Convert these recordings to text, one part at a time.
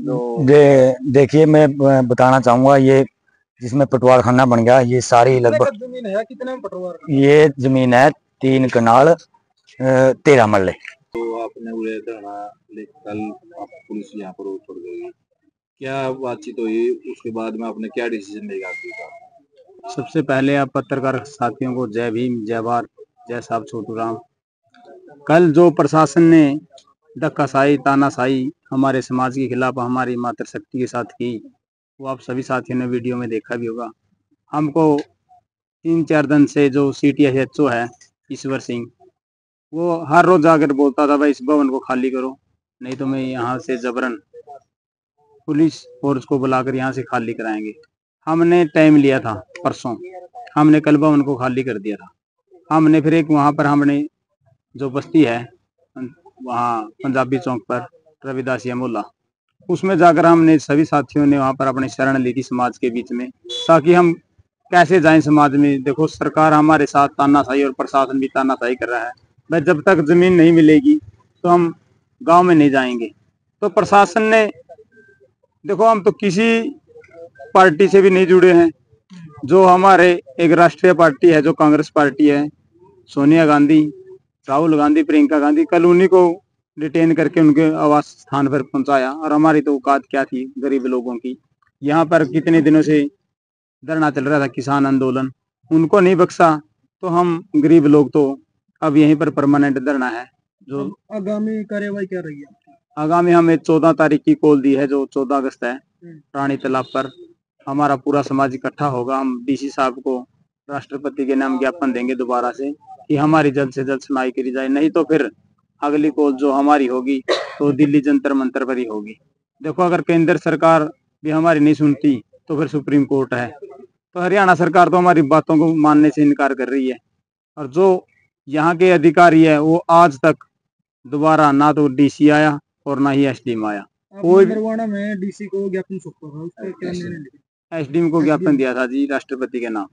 देखिए मैं बताना चाहूंगा, ये जिसमें पटवार खाना बन गया, ये सारी लगभग जमीन है, कितने में पटवार खाना? ये जमीन है 3 कनाल 13 मरले। तो आपने उड़े धरना कल आप पुलिस यहाँ पर छोड़ गई, क्या बातचीत हुई? उसके बाद में आपने क्या डिसीजन लिया आपके साथ? सबसे पहले आप पत्रकार साथियों को जय भीम, जय भारत, जय साहब छोटू राम। कल जो प्रशासन ने धक्काशाही, तानाशाही हमारे समाज के खिलाफ हमारी मातृशक्ति के साथ की, वो आप सभी साथियों ने वीडियो में देखा भी होगा। हमको 3-4 दिन से जो CTSHO है ईश्वर सिंह, वो हर रोज आकर बोलता था भाई इस भवन को खाली करो, नहीं तो मैं यहाँ से जबरन पुलिस फोर्स को बुलाकर यहाँ से खाली कराएंगे। हमने टाइम लिया था परसों, हमने कल भवन को खाली कर दिया था। हमने फिर एक वहाँ पर हमने जो बस्ती है वहाँ पंजाबी चौक पर रविदासिया मोहल्ला, उसमें जाकर हमने सभी साथियों ने वहाँ पर अपनी शरण ली थी समाज के बीच में, ताकि हम कैसे जाएं समाज में। देखो सरकार हमारे साथ तानाशाही और प्रशासन भी तानाशाही कर रहा है। भाई जब तक जमीन नहीं मिलेगी तो हम गांव में नहीं जाएंगे। तो प्रशासन ने, देखो हम तो किसी पार्टी से भी नहीं जुड़े हैं। जो हमारे एक राष्ट्रीय पार्टी है, जो कांग्रेस पार्टी है, सोनिया गांधी, राहुल गांधी, प्रियंका गांधी, कल उन्हीं को डिटेन करके उनके आवास स्थान पर पहुंचाया। और हमारी तो औकात क्या थी गरीब लोगों की। यहाँ पर कितने दिनों से धरना चल रहा था, किसान आंदोलन, उनको नहीं बख्शा, तो हम गरीब लोग तो अब यहीं पर परमानेंट धरना है। जो आगामी कार्यवाही क्या रही है? आगामी हमें 14 तारीख की कॉल दी है, जो 14 अगस्त है, रानी तालाब पर हमारा पूरा समाज इकट्ठा होगा। हम DC साहब को राष्ट्रपति के नाम ज्ञापन देंगे दोबारा से कि हमारी जल्द से जल्द सुनवाई करी जाए, नहीं तो फिर अगली कॉल जो हमारी होगी तो दिल्ली जंतर मंतर पर ही होगी। देखो अगर केंद्र सरकार भी हमारी नहीं सुनती तो फिर सुप्रीम कोर्ट है। तो हरियाणा सरकार तो हमारी बातों को मानने से इनकार कर रही है। और जो यहाँ के अधिकारी है वो आज तक दोबारा ना तो DC आया और ना ही SDM आया। कोई नरवाना में DC को ज्ञापन सौंपा था, उसका क्या निर्णय लिया? SDM को ज्ञापन दिया था जी राष्ट्रपति के नाम,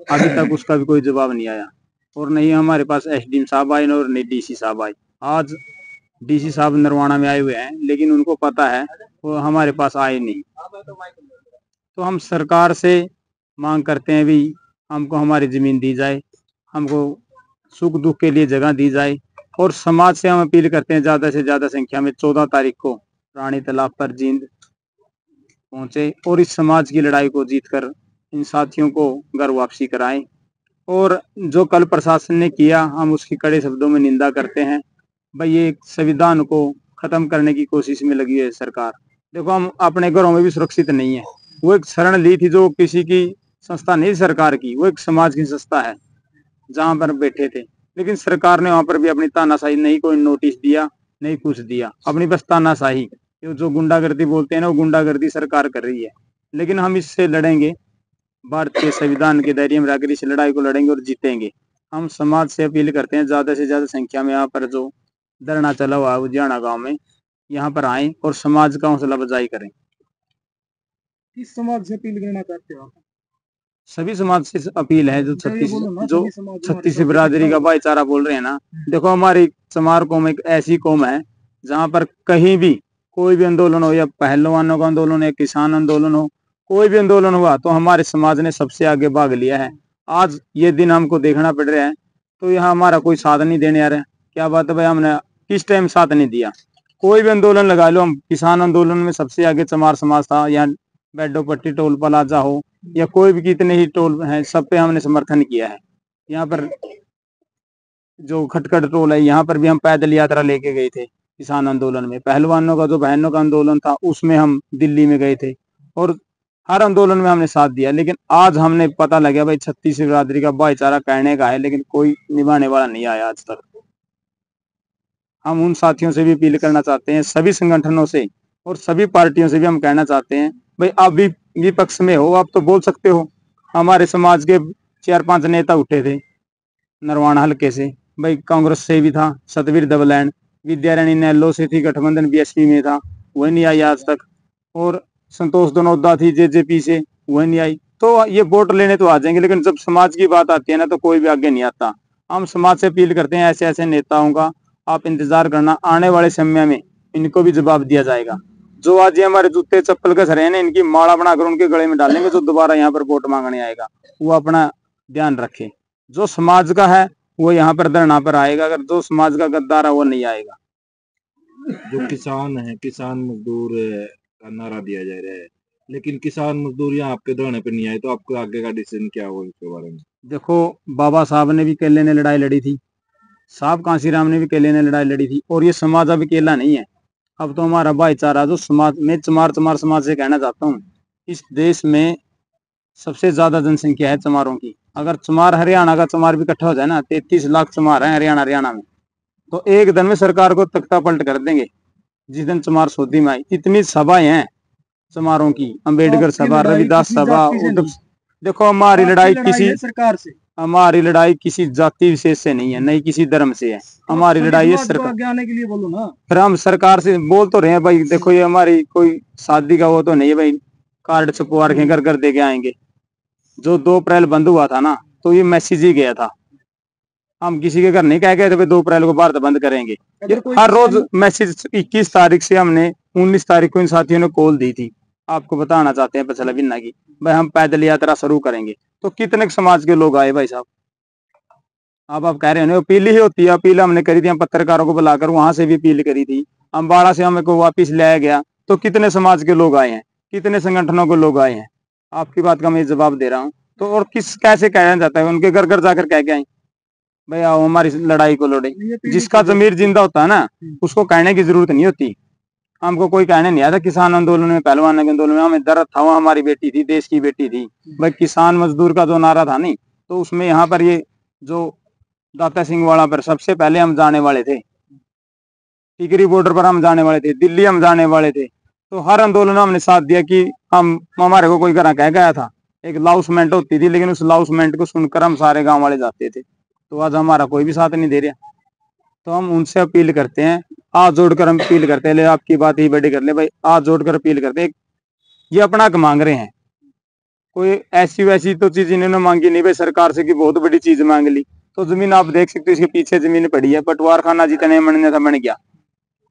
अभी तक उसका भी कोई जवाब नहीं आया। और नहीं हमारे पास SDM साहब आए और नहीं DC साहब आए। आज DC साहब नरवाना में आए हुए हैं, लेकिन उनको पता है वो हमारे पास आए नहीं। तो हम सरकार से मांग करते हैं भी हमको हमारी जमीन दी जाए, हमको सुख दुख के लिए जगह दी जाए। और समाज से हम अपील करते हैं ज्यादा से ज्यादा संख्या में 14 तारीख को रानी तालाब पर जींद पहुंचे और इस समाज की लड़ाई को जीतकर इन साथियों को घर वापसी कराएं। और जो कल प्रशासन ने किया, हम उसकी कड़े शब्दों में निंदा करते हैं। भाई ये संविधान को खत्म करने की कोशिश में लगी है सरकार। देखो हम अपने घरों में भी सुरक्षित नहीं है। वो एक शरण ली थी जो किसी की संस्था नहीं सरकार की, वो एक समाज की संस्था है जहां पर बैठे थे। लेकिन सरकार ने वहां पर भी अपनी तानाशाही, नहीं कोई नोटिस दिया, नहीं कुछ दिया, अपनी बस तानाशाही, जो गुंडागर्दी बोलते हैं ना, वो गुंडागर्दी सरकार कर रही है। लेकिन हम इससे लड़ेंगे, भारत के संविधान के दायरे में रहकर इस लड़ाई को लड़ेंगे और जीतेंगे। हम समाज से अपील करते हैं ज्यादा से ज्यादा संख्या में यहाँ पर जो धरना चला हुआ है उजियाना गांव में, यहाँ पर आए और समाज का हौसला अफजाई करें। किस समाज से अपील करना चाहते हो आप? सभी समाज से अपील है, जो छत्तीस बिरादरी का भाईचारा बोल रहे हैं ना। देखो हमारी चमार कौम एक ऐसी कौम है जहाँ पर कहीं भी कोई भी आंदोलन हो, या पहलवानों का आंदोलन हो या किसान आंदोलन हो, कोई भी आंदोलन हुआ तो हमारे समाज ने सबसे आगे भाग लिया है। आज ये दिन हमको देखना पड़ रहा है तो यहाँ हमारा कोई साथ नहीं देने आ रहा है। क्या बात है भाई, हमने किस टाइम साथ नहीं दिया? कोई भी आंदोलन लगा लो, हम किसान आंदोलन में सबसे आगे चमार समाज था। यहाँ बेडो पट्टी टोल प्लाजा हो या कोई भी कितने ही टोल हैं, सब पे हमने समर्थन किया है। यहाँ पर जो खटखट टोल है, यहाँ पर भी हम पैदल यात्रा लेके गए थे किसान आंदोलन में। पहलवानों का जो बहनों का आंदोलन था उसमें हम दिल्ली में गए थे और हर आंदोलन में हमने साथ दिया। लेकिन आज हमने पता लगा भाई छत्तीस बिरादरी का भाईचारा कहने का है, लेकिन कोई निभाने वाला नहीं आया आज तक। हम उन साथियों से भी अपील करना चाहते हैं, सभी संगठनों से और सभी पार्टियों से भी हम कहना चाहते हैं भाई आप भी विपक्ष में हो, आप तो बोल सकते हो। हमारे समाज के 4-5 नेता उठे थे नरवाना हल्के से, भाई कांग्रेस से भी था सतवीर दबलैंड, विद्यारानी नैलो से थी, गठबंधन BSP में था, वह नहीं आई आज तक। और संतोष दोनोदा थी JJP से, वह नहीं आई। तो ये वोट लेने तो आ जाएंगे, लेकिन जब समाज की बात आती है ना तो कोई भी आगे नहीं आता। हम समाज से अपील करते हैं ऐसे ऐसे नेताओं का आप इंतजार करना, आने वाले समय में इनको भी जवाब दिया जाएगा। जो आज ये हमारे जूते चप्पल कस रहे हैं ना, इनकी माला बनाकर उनके गले में डालेंगे जो दोबारा यहाँ पर वोट मांगने आएगा। वो अपना ध्यान रखे, जो समाज का है वो यहाँ पर धरना पर आएगा, अगर जो समाज का गद्दार है वो नहीं आएगा। जो किसान है, किसान मजदूर का नारा दिया जा रहा है, लेकिन किसान मजदूर यहाँ आपके धरने पर नहीं आए, तो आपको आगे का डिसीजन क्या होगा इसके बारे में? देखो, बाबा साहब ने भी केले ने लड़ाई लड़ी थी, साहब कांसीराम ने भी केले ने लड़ाई लड़ी थी, और ये समाज अब अकेला नहीं है। अब तो हमारा भाईचारा जो समाज में, चमार समाज से कहना चाहता हूँ, इस देश में सबसे ज्यादा जनसंख्या है चमारों की। अगर चमार, हरियाणा का चमार भी इकट्ठा हो जाए ना, 33 लाख चमार है हरियाणा में, तो एक दिन में सरकार को तख्ता पलट कर देंगे। जिस दिन चमार सोदी में आई, इतनी सभाएं हैं चमारों की, अंबेडकर सभा, रविदास सभा, देखो हमारी लड़ाई किसी सरकार से, हमारी लड़ाई किसी जाति विशेष से नहीं है, नहीं किसी धर्म से है, हमारी लड़ाई है सरकार आगे आने के लिए। बोलो ना, फिर हम सरकार से बोल तो रहे हैं भाई, देखो ये हमारी कोई शादी का वो तो नहीं है भाई, कार्ड छपवा के घर घर दे के आएंगे। जो 2 अप्रैल बंद हुआ था ना, तो ये मैसेज ही गया था, हम किसी के घर नहीं कह गए थे 2 अप्रैल को भारत बंद करेंगे। हर रोज मैसेज 21 तारीख से हमने 19 तारीख को इन साथियों ने कॉल दी थी, आपको बताना चाहते हैं पचला बिन्ना की, भाई हम पैदल यात्रा शुरू करेंगे। तो कितने समाज के लोग आए भाई साहब? अब आप कह रहे हो अपील ही होती है, अपील हमने करी थी, हम पत्रकारों को बुलाकर वहां से भी अपील करी थी, अम्बाड़ा से हमें को वापिस लाया गया, तो कितने समाज के लोग आए हैं, कितने संगठनों के लोग आए हैं? आपकी बात का मैं जवाब दे रहा हूँ। तो और किस कैसे कहना जाता है, उनके घर घर जाकर कह के आए भाई आओ हमारी लड़ाई को लड़े। जिसका जमीर जिंदा होता है ना, उसको कहने की जरूरत नहीं होती। हमको कोई कहने नहीं आया था किसान आंदोलन में, पहलवान आंदोलन में, हमें दर्द था, वो हमारी बेटी थी, देश की बेटी थी भाई। किसान मजदूर का जो नारा था नहीं, तो उसमें यहाँ पर ये जो दाता सिंह वाला पर सबसे पहले हम जाने वाले थे, टिकरी बॉर्डर पर हम जाने वाले थे, दिल्ली हम जाने वाले थे। तो हर आंदोलन हमने साथ दिया कि हम, हमारे को कोई घर कह गया था, एक लाउसमेंट होती थी, लेकिन उस लाउसमेंट को सुनकर हम सारे गांव वाले जाते थे। तो आज हमारा कोई भी साथ नहीं दे रहा, तो हम उनसे अपील करते हैं, हाथ जोड़कर हम अपील करते हैं, ले आपकी बात ही बड़ी कर ले भाई, हाथ जोड़कर अपील करते हैं। ये अपना हक मांग रहे हैं, कोई ऐसी वैसी तो चीज इन्होंने मांगी नहीं भाई सरकार से कि बहुत बड़ी चीज मांग ली। तो जमीन आप देख सकते हो, इसके पीछे जमीन पड़ी है, पटवार खाना जितने बनने था बन गया,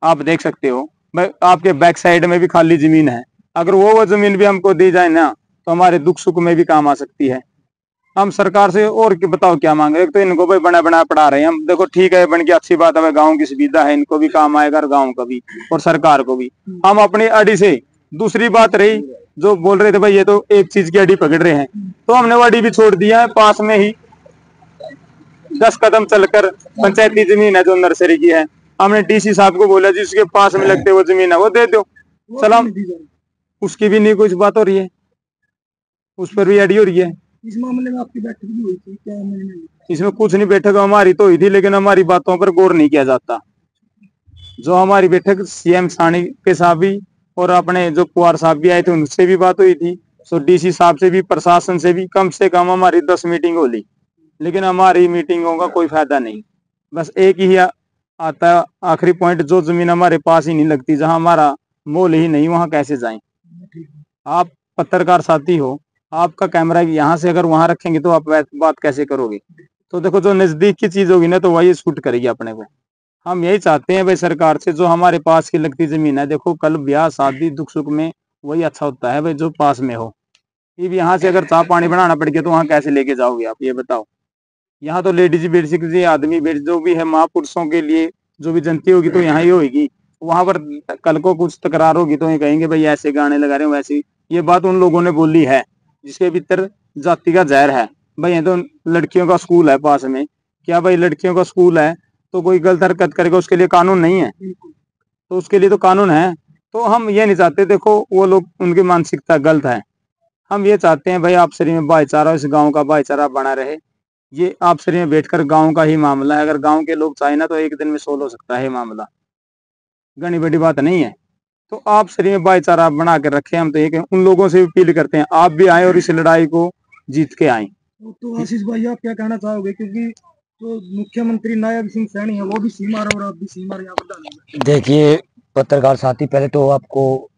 आप देख सकते हो भाई। आपके बैक साइड में भी खाली जमीन है, अगर वो जमीन भी हमको दी जाए ना, तो हमारे दुख सुख में भी काम आ सकती है। हम सरकार से और बताओ क्या मांगे? एक तो इनको भाई बना बना पढ़ा रहे हैं हम, देखो ठीक है बन गया, अच्छी बात है, गाँव की सुविधा है, इनको भी काम आएगा और गाँव का भी और सरकार को भी। हम अपनी अड़ी से, दूसरी बात रही जो बोल रहे थे भाई ये तो एक चीज की अड़ी पकड़ रहे हैं, तो हमने वो अड़ी भी छोड़ दिया है। पास में ही 10 कदम चलकर पंचायती जमीन है जो नर्सरी की है, हमने डीसी साहब को बोला जिसके पास में लगते वो जमीन है वो दे दो, सलाम। उसकी भी नहीं कुछ बात हो रही है, उस पर भी अड़ी हो रही है। इस मामले में आपकी बैठक भी हुई थी क्या? इसमें कुछ नहीं, बैठक हमारी तो हुई थी, लेकिन हमारी बातों पर गौर नहीं किया जाता। जो हमारी बैठक सीएम सानी के साथ भी और अपने जो कुंवर साहब भी आए थे उनसे भी बात हुई थी, सो डीसी साहब से भी, प्रशासन से भी कम हमारी 10 मीटिंग हो ली, लेकिन हमारी मीटिंगों का कोई फायदा नहीं। बस एक ही आता है आखिरी पॉइंट, जो जमीन हमारे पास ही नहीं लगती, जहां हमारा मोल ही नहीं, वहां कैसे जाएं? आप पत्रकार साथी हो, आपका कैमरा यहाँ से अगर वहां रखेंगे तो आप बात कैसे करोगे? तो देखो जो नजदीक की चीज होगी ना, तो वही शूट करेगी अपने को। हम यही चाहते हैं भाई सरकार से, जो हमारे पास की लगती जमीन है, देखो कल ब्याह शादी दुख सुख में वही अच्छा होता है भाई जो पास में हो। ये यहाँ से अगर चाह पानी बनाना पड़ गया तो वहाँ कैसे लेके जाओगे आप, ये बताओ? यहाँ तो लेडीज बेसिकली आदमी जो भी है, महापुरुषों के लिए जो भी जनती होगी तो यहाँ ही होगी। वहां पर कल को कुछ तकरार होगी तो ये कहेंगे भाई ऐसे गाने लगा रहे हो वैसे। ये बात उन लोगों ने बोली है जिसके भीतर जाति का जहर है भाई। ये तो लड़कियों का स्कूल है पास में, क्या भाई लड़कियों का स्कूल है तो कोई गलत हरकत करेगा उसके लिए कानून नहीं है? तो उसके लिए तो कानून है। तो हम ये नहीं चाहते, देखो वो लोग, उनकी मानसिकता गलत है। हम ये चाहते हैं भाई आपसरी में भाईचारा, इस गांव का भाईचारा बना रहे। ये आपसरी में बैठकर गांव का ही मामला है, अगर गांव के लोग चाहे ना तो एक दिन में सोल्व हो सकता है मामला, घनी बड़ी बात नहीं है। तो आप सही में भाईचारा बना कर रखे। हम तो एक उन लोगों से अपील करते हैं आप भी आए और इस लड़ाई को जीत के आए। तो आशीष भाई आप क्या कहना चाहोगे, क्योंकि तो मुख्यमंत्री नायब सिंह सैनी है वो भी सीमार और आप भी सीमार यहाँ पर? देखिए पत्रकार साथी, पहले तो आपको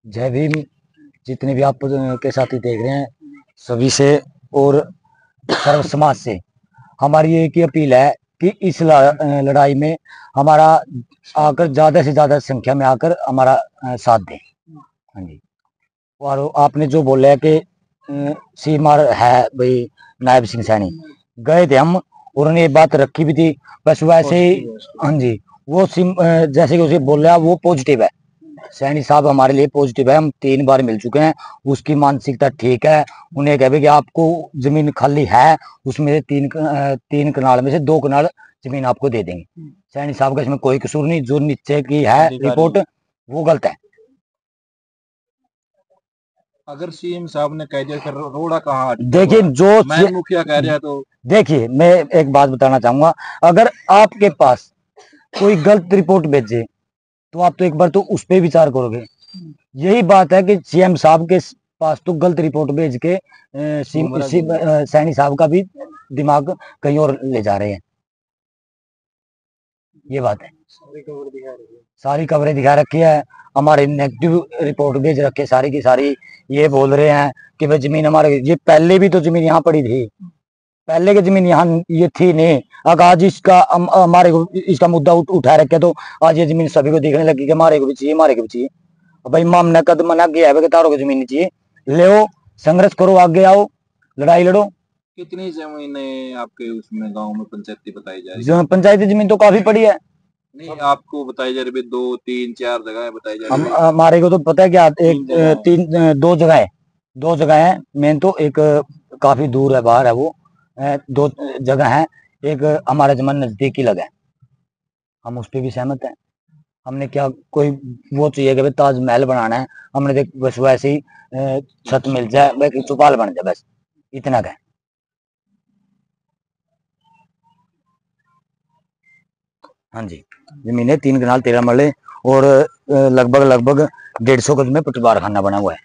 जय भीम। जितने भी आप के साथी देख रहे हैं सभी से और सर्व समाज से हमारी एक ही अपील है कि इस लड़ाई में हमारा आकर ज्यादा से ज्यादा संख्या में आकर हमारा साथ दें। हाँ जी। और आपने जो बोला है कि सीमार है भाई नायब सिंह सैनी, गए थे हम और उन्होंने ये बात रखी भी थी, बस वैसे ही। हाँ जी, वो जैसे कि उसे बोल रहा वो पॉजिटिव है, सैनी साहब हमारे लिए पॉजिटिव है, हम 3 बार मिल चुके हैं, उसकी मानसिकता ठीक है। उन्हें कहे कि आपको जमीन खाली है, उसमें से 3 कनाल में से 2 कनाल जमीन आपको दे देंगे। सैनी साहब का इसमें कोई कसूर नहीं, जो नीचे की है रिपोर्ट वो गलत है। अगर सीएम साहब ने कह दिया फिर रोड़ा कहाँ देखिए जो मैं मुखिया कह रहा है तो देखिए मैं एक बात बताना चाहूंगा, अगर आपके पास कोई गलत रिपोर्ट भेजे तो आप तो एक बार तो उस पर विचार करोगे। यही बात है कि सीएम साहब के पास तो गलत रिपोर्ट भेज के सैनी साहब का भी दिमाग कहीं और ले जा रहे हैं। ये बात है, सारी खबरें दिखा रखी है, हमारे नेगेटिव रिपोर्ट भेज रखे सारी की सारी। ये बोल रहे हैं कि भाई जमीन हमारे, ये पहले भी तो जमीन यहाँ पड़ी थी, पहले की जमीन यहाँ ये थी नहीं। अगर आज इसका हमारे को इसका मुद्दा उठा रखे तो आज ये जमीन सभी को दिखने लगी कि हमारे को भी चाहिए, हमारे को भी चाहिए। भाई मामला कदम मना गया है कि तारों को जमीन चाहिए, ले संघर्ष करो, आगे आओ, लड़ाई लड़ो। कितनी जमीनें आपके उसमें गांव में पंचायती बताई जा रही है? पंचायती जमीन तो काफी पड़ी है। नहीं आपको बताई जा रही है 2 3 4 जगह बताई जा रही है? हमारे को तो पता है क्या, एक 2 जगह है मेन, तो एक काफी दूर है, बाहर है वो, 2 जगह है। एक हमारा जमीन नजदीकी लगा है, हम उस पर भी सहमत हैं। हमने क्या कोई वो चाहिए कि ताजमहल बनाना है, हमने देख बस वैसे ही छत मिल जाए, वैसे चौपाल बन जाए, बस इतना का है। हाँ जी, जमीन है 3 कनाल 13 मरले और लगभग 150 गज में पटवार खाना बना हुआ है।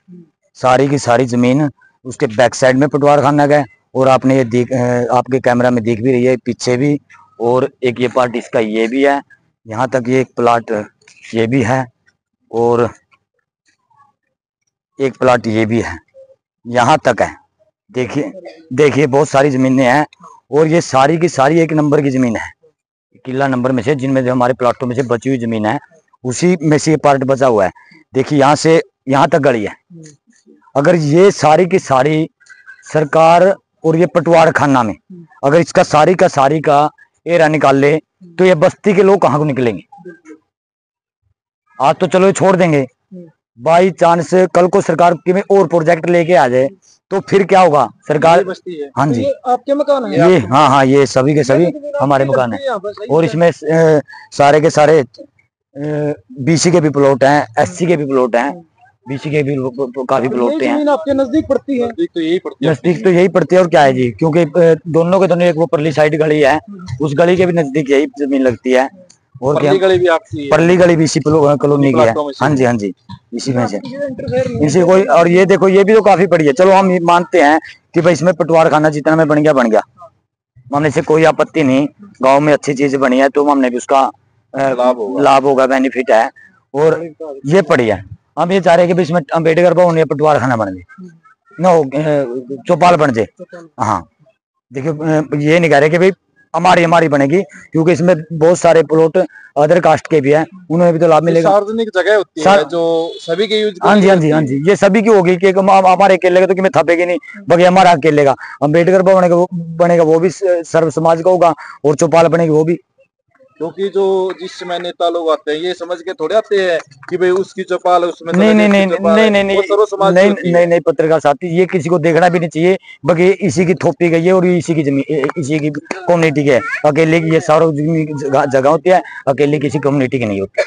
सारी की सारी जमीन उसके बैक साइड में पटवार खाना का है। और आपने ये आपके कैमरा में दिख भी रही है पीछे भी, और एक ये पार्ट इसका ये भी है, यहाँ तक ये एक प्लाट ये भी है, और एक प्लाट ये भी है, यहाँ तक है। देखिए बहुत सारी जमीनें हैं, और ये सारी की सारी 1 नंबर की जमीन है, किला नंबर में से, जिनमें जो हमारे प्लाटों में से बची हुई जमीन है उसी में से ये पार्ट बचा हुआ है। देखिए यहाँ से यहाँ तक गली है। अगर ये सारी की सारी सरकार और ये पटवार खाना में अगर इसका सारी का एरा निकाल ले तो ये बस्ती के लोग कहाँ को निकलेंगे? आज तो चलो ये छोड़ देंगे, बाई चांस कल को सरकार में और प्रोजेक्ट लेके आ जाए तो फिर क्या होगा? सरकार हाँ जी, आपके मकान है ये हाँ ये सभी के सभी हमारे मकान है, और इसमें सारे के सारे बीसी के भी प्लॉट हैं, एससी के भी प्लॉट हैं, बीसी के भी काफी प्लॉट हैं। आपके नजदीक पड़ती है? नजदीक तो यही पड़ती है, और क्या है जी, क्योंकि दोनों के दोनों एक वो परली साइड गली है, उस गली के भी नजदीक यही जमीन लगती है। और परली गली भी आपकी है? परली गली भी इसी कॉलोनी की है। हाँ जी, इसी में से इसी कोई। और ये देखो ये भी तो काफी बड़ी है, चलो हम मानते हैं कि भाई इसमें पटवार खाना जितना में बन गया, हमने से कोई आपत्ति नहीं, गांव में अच्छी चीज बनी है तो हमने भी उसका लाभ होगा, बेनिफिट है। और ये पड़ी है, हम ये चाह रहे हैं कि इसमें अम्बेडकर भवन या पटवार खाना बन जाए, न चौपाल बन जाए। हाँ देखियो ये नहीं कह रहे कि भाई हमारी बनेगी, क्योंकि इसमें बहुत सारे प्लॉट अदर कास्ट के भी है, उन्हें भी तो लाभ मिलेगा। सार्वजनिक जगह होती है जो सभी के यूज। हाँ जी, ये सभी की होगी कि हमारे अकेले का तो कि थपेगी नहीं, बाकी हमारा अकेले का। अम्बेडकर भवन बनेगा वो भी सर्व समाज का होगा, और चौपाल बनेगी वो भी। क्योंकि जो जिस समय नेता लोग आते हैं ये समझ के थोड़े आते हैं कि भाई उसकी चौपाल उसमें नहीं पत्रकार साथी, ये किसी को देखना भी नहीं चाहिए, बाकी इसी की थोपी गई है और इसी की जमीन इसी की कम्युनिटी की है। अकेले की ये सार्वजनिक जगह होती है, अकेले किसी कम्युनिटी की नहीं होती।